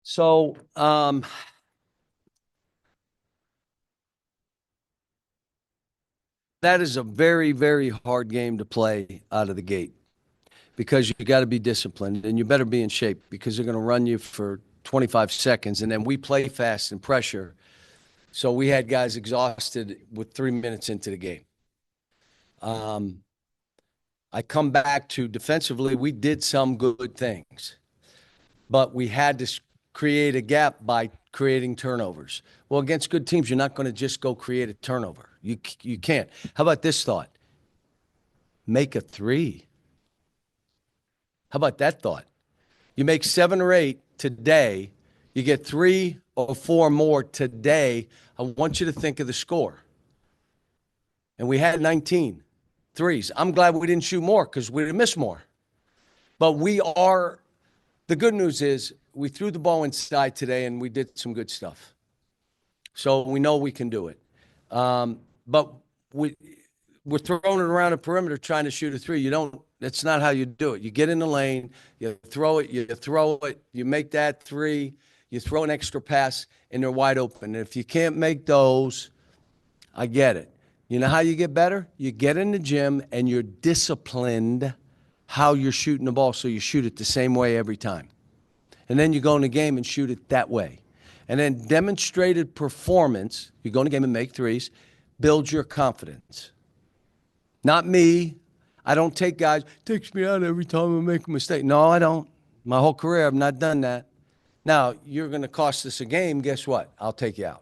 So, that is a very, very hard game to play out of the gate because you got to be disciplined and you better be in shape because they're going to run you for 25 seconds. And then we play fast and pressure. So we had guys exhausted with 3 minutes into the game. I come back to defensively, we did some good things, but we had to create a gap by creating turnovers. Well, against good teams, you're not going to just go create a turnover. You can't. How about this thought? Make a three. How about that thought? You make 7 or 8 today, you get 3 or 4 more today. I want you to think of the score. And we had 19 threes. I'm glad we didn't shoot more because we'd have missed more. But the good news is we threw the ball inside today and we did some good stuff. So we know we can do it. But we're throwing it around the perimeter trying to shoot a three. That's not how you do it. You get in the lane, you throw it, you make that three, you throw an extra pass, and they're wide open. And if you can't make those, I get it. You know how you get better? You get in the gym and you're disciplined how you're shooting the ball so you shoot it the same way every time. And then you go in the game and shoot it that way. And then demonstrated performance, you go in the game and make threes, builds your confidence. Not me. I don't take guys, takes me out every time I make a mistake. No, I don't. My whole career, I've not done that. Now, you're going to cost us a game. Guess what? I'll take you out.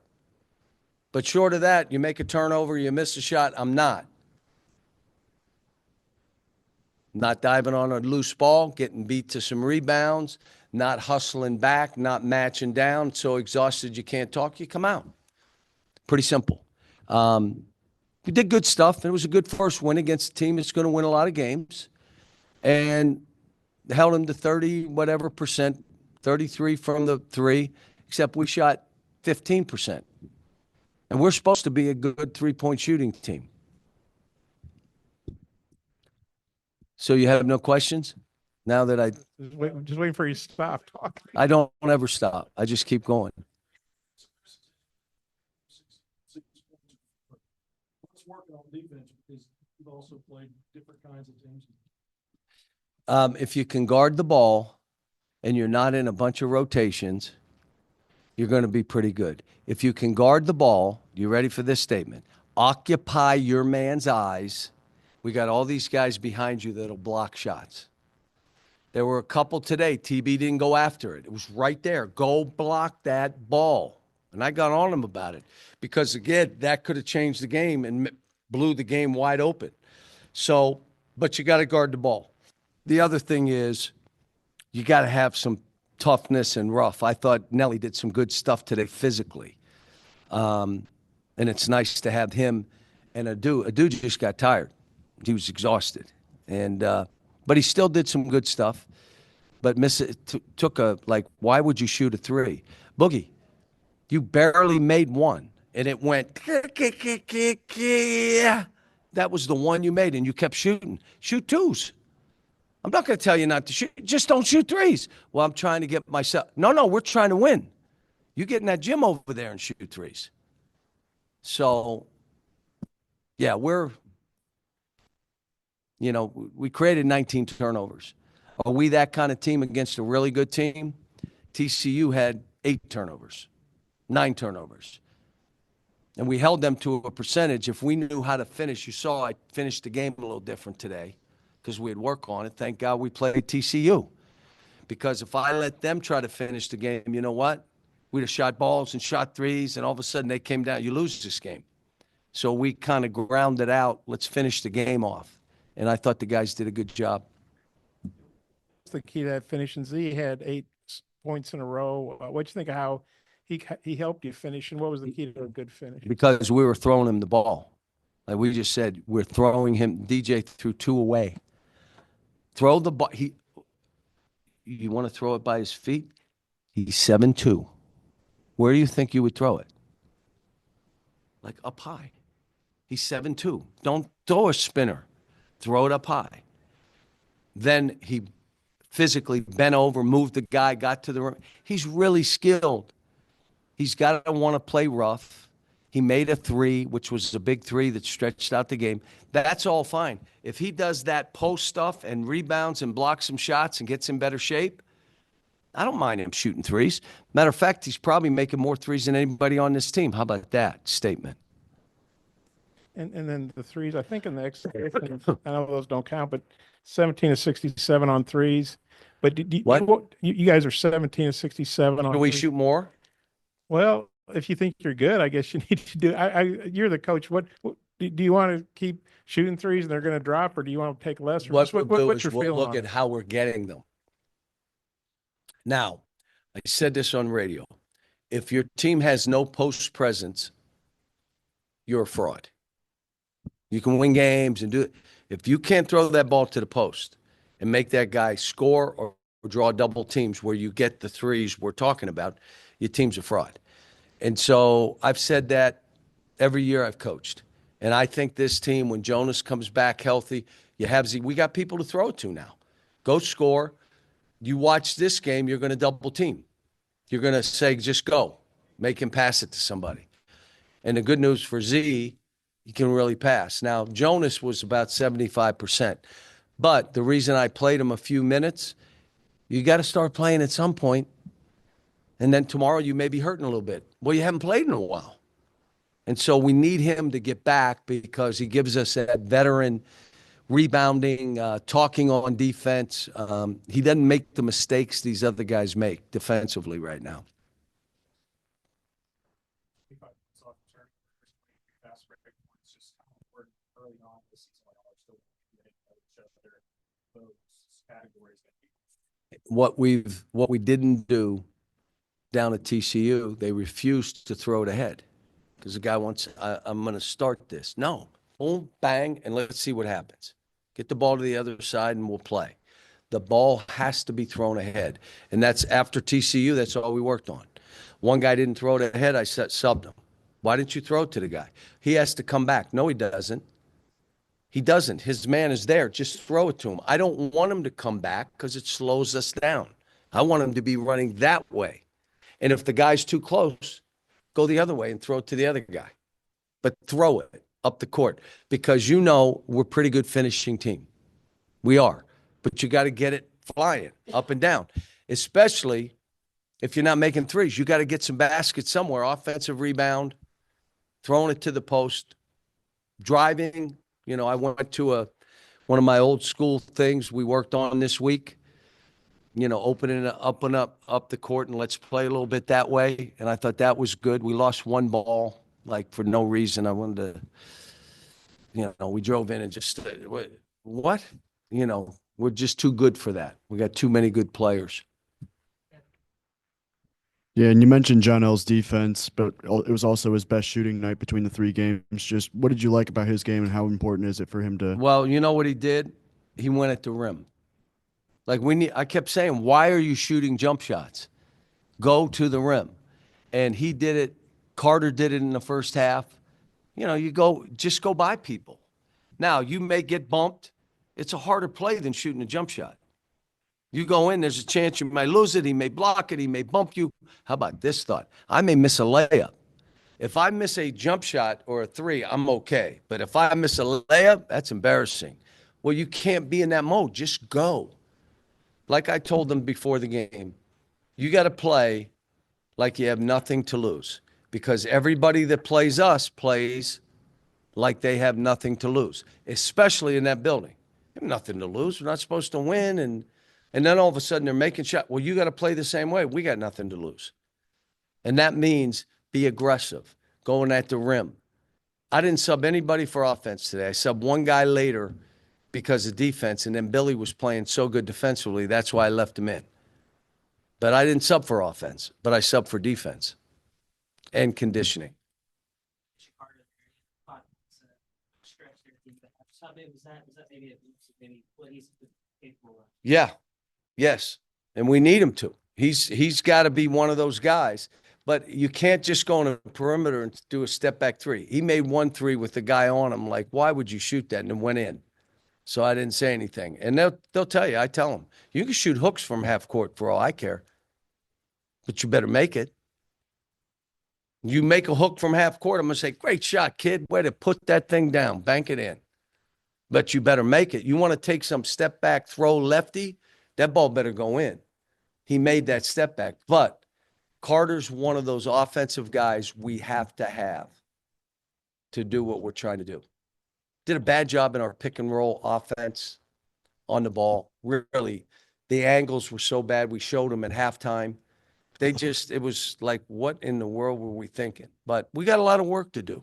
But short of that, you make a turnover, you miss a shot, I'm not. Not diving on a loose ball, getting beat to some rebounds, not hustling back, not matching down, so exhausted you can't talk, you come out. Pretty simple. We did good stuff. It was a good first win against a team that's going to win a lot of games. And held them to 30% 33 from the three, except we shot 15%. And we're supposed to be a good three-point shooting team. So you have no questions? Now that just waiting for you to stop talking. I don't ever stop. I just keep going. What's working on defense because you've also played different kinds of teams. If you can guard the ball and you're not in a bunch of rotations, you're going to be pretty good. If you can guard the ball, you ready for this statement? Occupy your man's eyes. We got all these guys behind you that'll block shots. There were a couple today. TB didn't go after it. It was right there. Go block that ball. And I got on him about it because, again, that could have changed the game and blew the game wide open. So, but you got to guard the ball. The other thing is you got to have some toughness and rough. I thought Nelly did some good stuff today physically. And it's nice to have him and Adu. Adu just got tired. He was exhausted. And but he still did some good stuff. But took why would you shoot a three? Boogie, you barely made one. And it went, that was the one you made, and you kept shooting. Shoot twos. I'm not going to tell you not to shoot. Just don't shoot threes. Well, I'm trying to get myself. No, we're trying to win. You get in that gym over there and shoot threes. So, yeah, we created 19 turnovers. Are we that kind of team against a really good team? TCU had 8 turnovers, 9 turnovers. And we held them to a percentage. If we knew how to finish, you saw I finished the game a little different today because we had work on it. Thank God we played TCU. Because if I let them try to finish the game, you know what? We'd have shot balls and shot threes, and all of a sudden they came down. You lose this game. So we kind of grounded out. Let's finish the game off. And I thought the guys did a good job. What's the key to that finish? And Z had 8 points in a row. What'd you think of how he helped you finish, and what was the key to a good finish? Because we were throwing him the ball. Like we just said, we're throwing him. DJ threw 2 away. Throw the ball. You want to throw it by his feet? He's 7'2". Where do you think you would throw it? Like up high. He's 7'2". Don't throw a spinner. Throw it up high. Then he physically bent over, moved the guy, got to the rim. He's really skilled. He's got to want to play rough. He made a three, which was a big three that stretched out the game. That's all fine. If he does that post stuff and rebounds and blocks some shots and gets in better shape, I don't mind him shooting threes. Matter of fact, he's probably making more threes than anybody on this team. How about that statement? And then the threes, I think in the exhibition, I know those don't count, but 17 to 67 on threes. But you guys are 17 to 67 on Do we threes. shoot more? Well, if you think you're good, I guess you need to do. You're the coach. What do you want to keep shooting threes and they're going to drop, or do you want to take less? Or What we'll do what's is your we'll feeling look on at it? how we're getting them. Now, I said this on radio. If your team has no post presence, you're a fraud. You can win games and do it. If you can't throw that ball to the post and make that guy score or draw double teams where you get the threes we're talking about, your team's a fraud. And so I've said that every year I've coached. And I think this team, when Jonas comes back healthy, you have we got people to throw it to now. Go score. You watch this game, you're going to double team. You're going to say, just go. Make him pass it to somebody. And the good news for Z, he can really pass. Now, Jonas was about 75%. But the reason I played him a few minutes, you got to start playing at some point. And then tomorrow you may be hurting a little bit. Well, you haven't played in a while. And so we need him to get back because he gives us that veteran rebounding, talking on defense. He doesn't make the mistakes these other guys make defensively right now. It's just how important early on in the season when all are still getting to know each other, those categories that What we didn't do down at TCU, they refused to throw it ahead because the guy wants, I'm going to start this. No, boom, bang, and let's see what happens. Get the ball to the other side and we'll play. The ball has to be thrown ahead. And that's after TCU, that's all we worked on. One guy didn't throw it ahead, I subbed him. Why didn't you throw it to the guy? He has to come back. No, he doesn't. He doesn't. His man is there. Just throw it to him. I don't want him to come back because it slows us down. I want him to be running that way. And if the guy's too close, go the other way and throw it to the other guy. But throw it up the court because you know we're a pretty good finishing team. We are. But you got to get it flying up and down, especially if you're not making threes. You got to get some baskets somewhere, offensive rebound, throwing it to the post, driving. You know, I went to one of my old school things we worked on this week, you know, opening it up and up the court and let's play a little bit that way. And I thought that was good. We lost one ball, like for no reason. I wanted to, you know, we drove in and just, what? You know, we're just too good for that. We got too many good players. Yeah, and you mentioned John L's defense, but it was also his best shooting night between the three games. Just what did you like about his game and how important is it for him to? Well, you know what he did? He went at the rim. Like I kept saying, why are you shooting jump shots? Go to the rim. And he did it. Carter did it in the first half. You know, just go by people. Now, you may get bumped. It's a harder play than shooting a jump shot. You go in, there's a chance you might lose it. He may block it. He may bump you. How about this thought? I may miss a layup. If I miss a jump shot or a three, I'm okay. But if I miss a layup, that's embarrassing. Well, you can't be in that mode. Just go. Like I told them before the game, you got to play like you have nothing to lose because everybody that plays us plays like they have nothing to lose, especially in that building. They have nothing to lose. We're not supposed to win. And then all of a sudden they're making shots. Well, you got to play the same way. We got nothing to lose. And that means be aggressive, going at the rim. I didn't sub anybody for offense today. I subbed one guy later because of defense, and then Billy was playing so good defensively. That's why I left him in. But I didn't sub for offense, but I subbed for defense and conditioning. How big was that? Was that maybe what he's capable of? Yeah. Yes. And we need him to. He's got to be one of those guys. But you can't just go on a perimeter and do a step back three. He made 1 3 with the guy on him. Like, why would you shoot that? And it went in. So I didn't say anything. And they'll tell you, I tell them, you can shoot hooks from half court for all I care, but you better make it. You make a hook from half court, I'm going to say, great shot, kid. Way to put that thing down, bank it in. But you better make it. You want to take some step back, throw lefty, that ball better go in. He made that step back. But Carter's one of those offensive guys we have to do what we're trying to do. Did a bad job in our pick and roll offense on the ball. Really, the angles were so bad. We showed them at halftime. It was like, what in the world were we thinking? But we got a lot of work to do.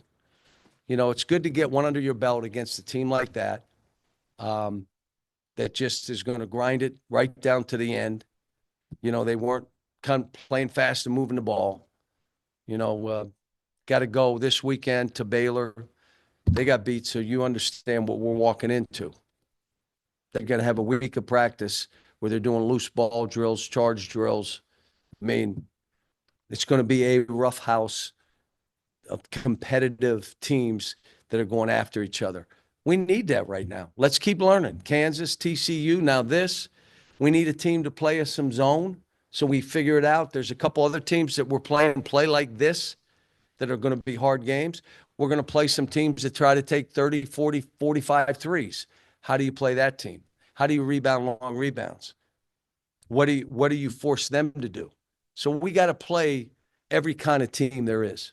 You know, it's good to get one under your belt against a team like that, that just is going to grind it right down to the end. You know, they weren't kind of playing fast and moving the ball. You know, got to go this weekend to Baylor. They got beat, so you understand what we're walking into. They're going to have a week of practice where they're doing loose ball drills, charge drills. I mean, it's going to be a rough house of competitive teams that are going after each other. We need that right now. Let's keep learning. Kansas, TCU, now this. We need a team to play us some zone so we figure it out. There's a couple other teams that we're playing play like this that are going to be hard games. We're going to play some teams that try to take 30, 40, 45 threes. How do you play that team? How do you rebound long rebounds? What do you force them to do? So we got to play every kind of team there is.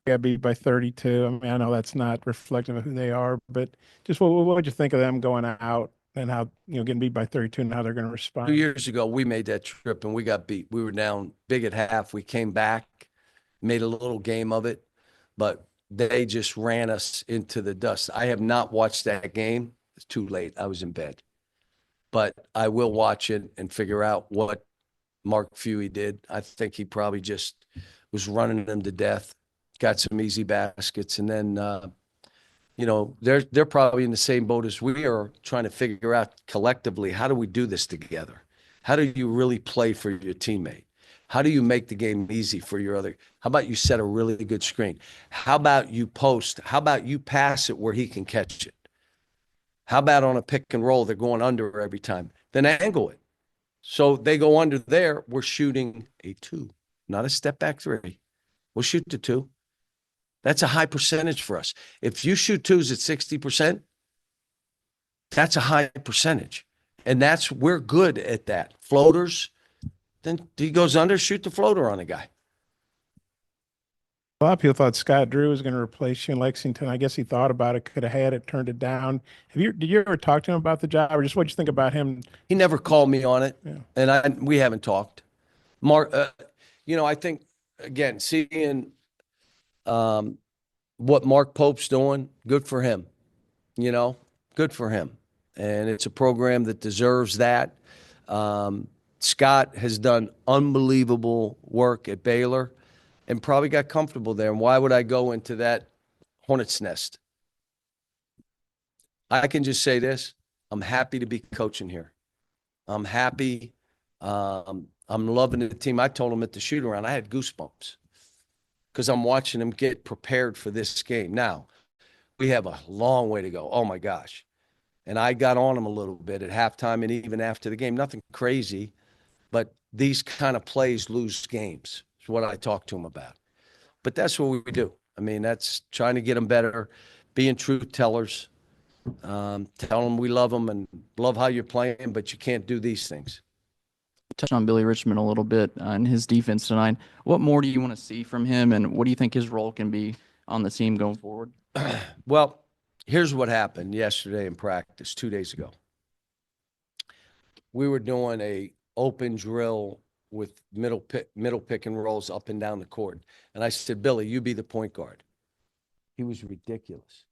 Got beat by 32. I mean, I know that's not reflective of who they are, but just what would you think of them going out and how, getting beat by 32 and how they're going to respond? 2 years ago, we made that trip and we got beat. We were down big at half. We came back, made a little game of it, but they just ran us into the dust. I have not watched that game. It's too late. I was in bed. But I will watch it and figure out what Mark Few did. I think he probably just was running them to death, got some easy baskets, and then they're probably in the same boat as we are, trying to figure out collectively, how do we do this together? How do you really play for your teammate? How do you make the game easy for your other? How about you set a really good screen? How about you post? How about you pass it where he can catch it? How about on a pick and roll, they're going under every time? Then angle it. So they go under there. We're shooting a 2, not a step back 3. We'll shoot the 2. That's a high percentage for us. If you shoot 2s at 60%, that's a high percentage. And we're good at that. Floaters, then he goes under, shoot the floater on a guy. A lot of people thought Scott Drew was going to replace you in Lexington. I guess he thought about it, could have had it, turned it down. Did you ever talk to him about the job, or just what'd you think about him? He never called me on it, Yeah. and we haven't talked. Mark, I think, again, seeing what Mark Pope's doing, good for him. Good for him. And it's a program that deserves that. Scott has done unbelievable work at Baylor and probably got comfortable there. And why would I go into that hornet's nest? I can just say this. I'm happy to be coaching here. I'm happy. I'm loving the team. I told him at the shoot-around, I had goosebumps because I'm watching them get prepared for this game. Now, we have a long way to go. Oh, my gosh. And I got on them a little bit at halftime and even after the game. Nothing crazy, but these kind of plays lose games is what I talk to them about. But that's what we do. I mean, that's trying to get them better, being truth tellers, telling them we love them and love how you're playing, but you can't do these things. Touch on Billy Richmond a little bit and his defense tonight. What more do you want to see from him, and what do you think his role can be on the team going forward? Well, here's what happened yesterday in practice 2 days ago. We were doing a open drill with middle pick and rolls up and down the court. And I said, Billy, you be the point guard. He was ridiculous.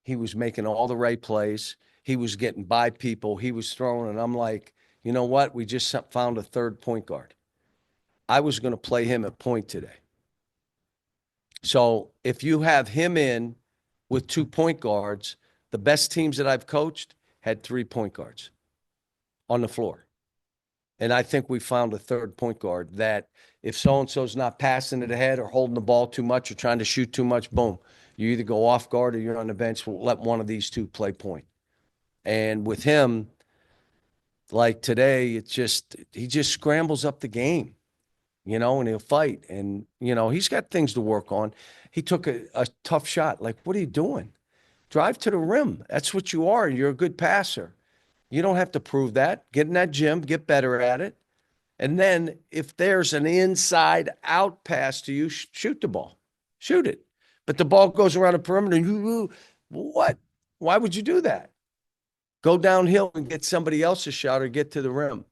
He was making all the right plays. He was getting by people. He was throwing, and I'm like, you know what? We just found a third point guard. I was going to play him at point today. So if you have him in with 2 point guards, the best teams that I've coached had 3 point guards on the floor. And I think we found a third point guard that if so-and-so's not passing it ahead or holding the ball too much or trying to shoot too much, boom, You either go off guard or you're on the bench. We'll let one of these two play point. And with him, like today, he just scrambles up the game, and he'll fight. And, he's got things to work on. He took a tough shot. Like, what are you doing? Drive to the rim. That's what you are. You're a good passer. You don't have to prove that. Get in that gym, get better at it. And then if there's an inside out pass to you, shoot the ball. Shoot it. But the ball goes around the perimeter and what? Why would you do that? Go downhill and get somebody else's shot or get to the rim.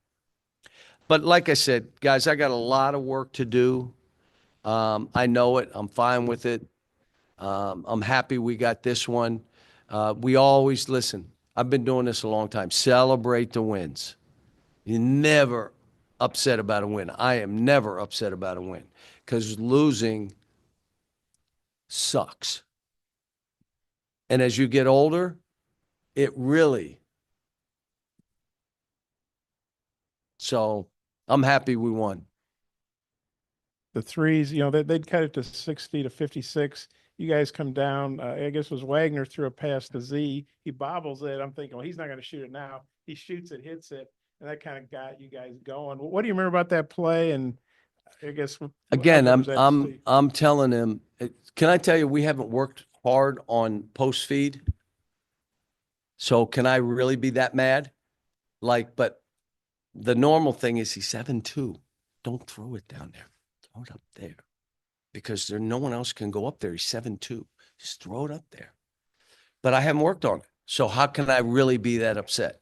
But like I said, guys, I got a lot of work to do. I know it. I'm fine with it. I'm happy we got this one. We always listen. I've been doing this a long time. Celebrate the wins. You're never upset about a win. I am never upset about a win because losing sucks. And as you get older, it really. So I'm happy we won. The threes, they'd cut it to 60 to 56. You guys come down. I guess it was Wagner threw a pass to Z. He bobbles it. I'm thinking, well, he's not going to shoot it now. He shoots it, hits it, and that kind of got you guys going. What do you remember about that play? And I guess again, I'm telling him. Can I tell you we haven't worked hard on post feed? So can I really be that mad? But the normal thing is he's 7'2". Don't throw it down there. Throw it up there. Because no one else can go up there. He's 7'2". Just throw it up there. But I haven't worked on it. So how can I really be that upset?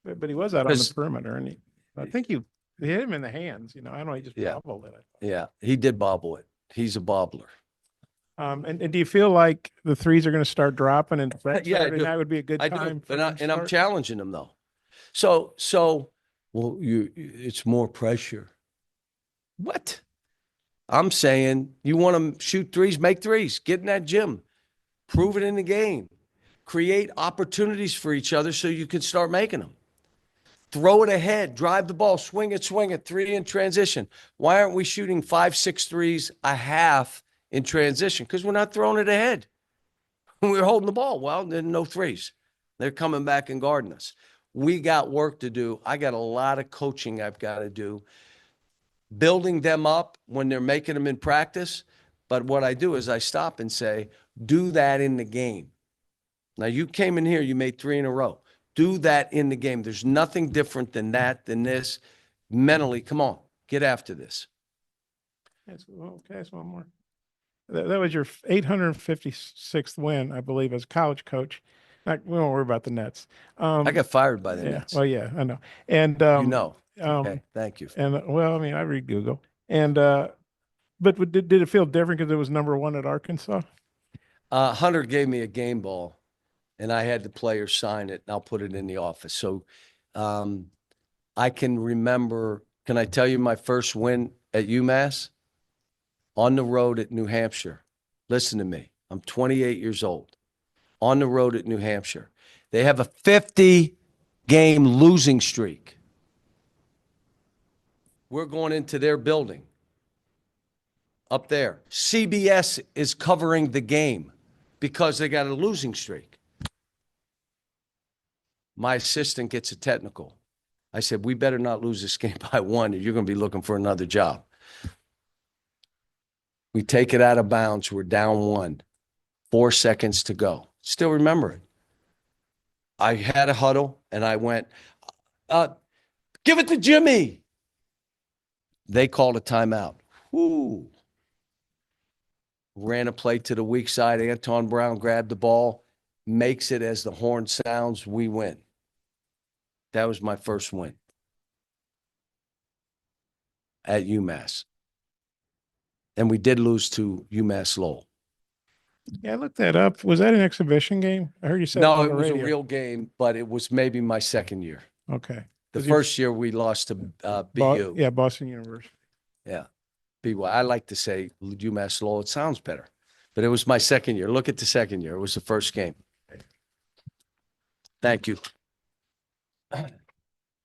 But he was out on the perimeter, and I think you hit him in the hands. I don't know. He just bobbled it. Yeah, he did bobble it. He's a bobbler. And do you feel like the threes are going to start dropping? And Saturday night would be a good time. And I'm challenging them though. So it's more pressure. What? I'm saying you want to shoot threes, make threes, get in that gym, prove it in the game, create opportunities for each other so you can start making them. Throw it ahead, drive the ball, swing it, three in transition. Why aren't we shooting 5, 6 threes a half in transition? Because we're not throwing it ahead. We're holding the ball. Well, then no threes. They're coming back and guarding us. We got work to do. I got a lot of coaching I've got to do. Building them up when they're making them in practice. But what I do is I stop and say, do that in the game. Now, you came in here, you made 3 in a row. Do that in the game. There's nothing different than this. Mentally, come on, get after this. That's one more. That was your 856th win, I believe, as a college coach. We don't worry about the Nets. I got fired by the Nets. Well, yeah, I know. And okay, thank you. And I read Google. And but did it feel different because it was number 1 at Arkansas? Hunter gave me a game ball, and I had the players sign it, and I'll put it in the office. So I can remember. Can I tell you my first win at UMass? On the road at New Hampshire. Listen to me. I'm 28 years old. On the road at New Hampshire. They have a 50-game losing streak. We're going into their building up there. CBS is covering the game because they got a losing streak. My assistant gets a technical. I said, we better not lose this game by 1 or you're going to be looking for another job. We take it out of bounds. We're down 1. 4 seconds to go. Still remember it. I had a huddle, and I went, give it to Jimmy. They called a timeout. Whoo. Ran a play to the weak side. Anton Brown grabbed the ball, makes it as the horn sounds. We win. That was my first win at UMass. And we did lose to UMass Lowell. Yeah, I looked that up. Was that an exhibition game? I heard you said no, it was a real game, but it was maybe my second year. Okay. The first year we lost to BU. Boston University. Yeah, BU. I like to say UMass Lowell. It sounds better, but it was my second year. Look at the second year. It was the first game. Thank you.